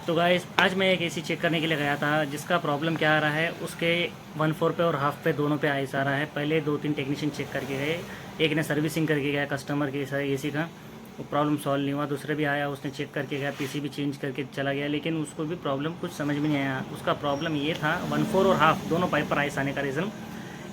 तो गाइस आज मैं एक एसी चेक करने के लिए गया था जिसका प्रॉब्लम क्या आ रहा है। उसके 1/4 पे और हाफ पे दोनों पे आइस आ रहा है। पहले 2-3 टेक्नीशियन चेक करके गए, एक ने सर्विसिंग करके गया कस्टमर के एसी का, वो प्रॉब्लम सॉल्व नहीं हुआ। दूसरे भी आया, उसने चेक करके गया, पीसीबी चेंज करके चला गया, लेकिन उसको भी प्रॉब्लम कुछ समझ में नहीं आया। उसका प्रॉब्लम ये था 1/4 और हाफ दोनों पाइप पर आइस आने का रीज़न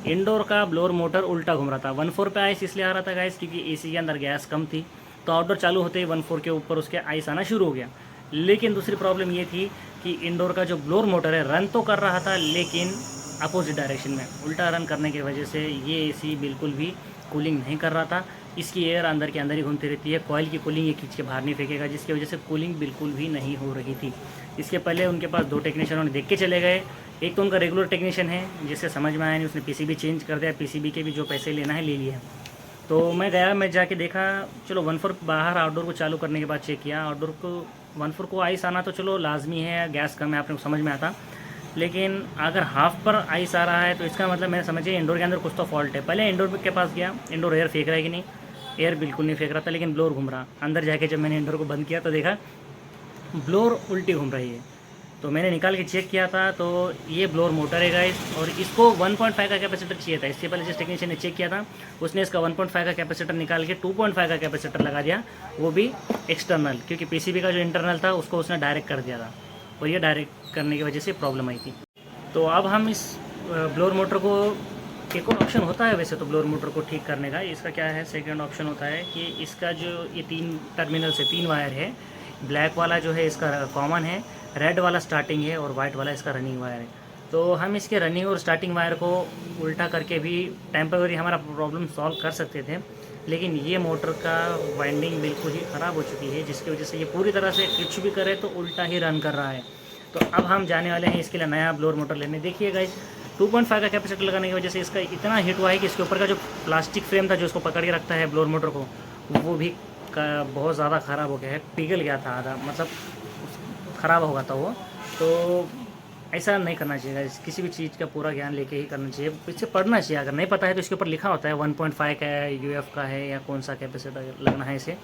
इंडोर का ब्लोअर मोटर उल्टा घूम रहा था। 1/4 पे आइस इसलिए आ रहा था गाइस क्योंकि एसी के अंदर गैस कम थी, तो आउटडोर चालू होते ही 1/4 के ऊपर उसके आइस आना शुरू हो गया। लेकिन दूसरी प्रॉब्लम ये थी कि इंडोर का जो ब्लोअर मोटर है रन तो कर रहा था, लेकिन अपोजिट डायरेक्शन में उल्टा रन करने की वजह से ये एसी बिल्कुल भी कूलिंग नहीं कर रहा था। इसकी एयर अंदर के अंदर ही घूमती रहती है, कॉइल की कूलिंग ये खींच के बाहर नहीं फेंकेगा, जिसकी वजह से कूलिंग बिल्कुल भी नहीं हो रही थी। इसके पहले उनके पास 2 टेक्नीशियन उन्होंने देख के चले गए। एक तो उनका रेगुलर टेक्नीशियन है जिससे समझ में आया नहीं, उसने पीसीबी चेंज कर दिया, पीसीबी के भी जो पैसे लेना है ले लिया। तो मैं गया, मैं जाके देखा, चलो 1/4 बाहर आउटडोर को चालू करने के बाद चेक किया। आउटडोर को 1/4 को आइस आना तो चलो लाजमी है, गैस कम है, आपने को समझ में आता। लेकिन अगर हाफ पर आइस आ रहा है तो इसका मतलब मैं समझिए इंडोर के अंदर कुछ तो फॉल्ट है। पहले इंडोर के पास गया, इंडोर एयर फेंक रहा है कि नहीं, एयर बिल्कुल नहीं फेंक रहा था, लेकिन ब्लोअर घूम रहा। अंदर जाके जब मैंने इंडोर को बंद किया तो देखा ब्लोअर उल्टी घूम रही है। तो मैंने निकाल के चेक किया था, तो ये ब्लोअर मोटर है गाइस, और इसको 1.5 का कैपेसिटर चाहिए था। इससे पहले जिस टेक्नीशियन ने चेक किया था उसने इसका 1.5 का कैपेसिटर निकाल के 2.5 का कैपेसिटर लगा दिया, वो भी एक्सटर्नल, क्योंकि पीसीबी का जो इंटरनल था उसको उसने डायरेक्ट कर दिया था, और ये डायरेक्ट करने की वजह से प्रॉब्लम आई थी। तो अब हम इस ब्लोअर मोटर को, एक और ऑप्शन होता है वैसे तो ब्लोअर मोटर को ठीक करने का, इसका क्या है, सेकंड ऑप्शन होता है कि इसका जो ये 3 टर्मिनल से 3 वायर है, ब्लैक वाला जो है इसका कॉमन है, रेड वाला स्टार्टिंग है, और वाइट वाला इसका रनिंग वायर है। तो हम इसके रनिंग और स्टार्टिंग वायर को उल्टा करके भी टेम्पररी हमारा प्रॉब्लम सॉल्व कर सकते थे, लेकिन ये मोटर का वाइंडिंग बिल्कुल ही ख़राब हो चुकी है, जिसकी वजह से ये पूरी तरह से कुछ भी करे तो उल्टा ही रन कर रहा है। तो अब हम जाने वाले हैं इसके लिए नया ब्लोअर मोटर लेने। देखिए गाइस, 2.5 का कैपेसिटर लगाने की वजह से इसका इतना हिट हुआ है कि इसके ऊपर का जो प्लास्टिक फ्रेम था जो इसको पकड़ के रखता है ब्लोअर मोटर को, वो भी बहुत ज़्यादा ख़राब हो गया है, पिघल गया था आधा, मतलब ख़राब हो गया था वो। तो ऐसा नहीं करना चाहिए, किसी भी चीज़ का पूरा ज्ञान लेके ही करना चाहिए, इससे पढ़ना चाहिए। अगर नहीं पता है तो इसके ऊपर लिखा होता है 1.5 का है, यूएफ का है, या कौन सा कैपेसिटर लगना है इसे।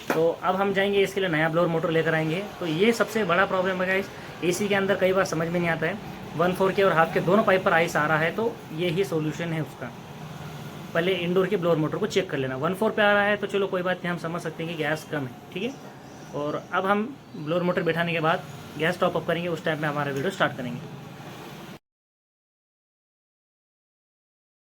तो अब हम जाएंगे इसके लिए नया ब्लोअर मोटर लेकर आएंगे। तो ये सबसे बड़ा प्रॉब्लम है गाइस, एसी के अंदर कई बार समझ में नहीं आता है, 1/4 के और हाफ के दोनों पाइप पर आइस आ रहा है, तो ये ही सोल्यूशन है उसका। पहले इंडोर की ब्लोअर मोटर को चेक कर लेना। 1/4 पे आ रहा है तो चलो कोई बात नहीं, हम समझ सकते हैं कि गैस कम है, ठीक है। और अब हम ब्लोअर मोटर बैठाने के बाद गैस टॉप अप करेंगे, उस टाइम में हमारा वीडियो स्टार्ट करेंगे।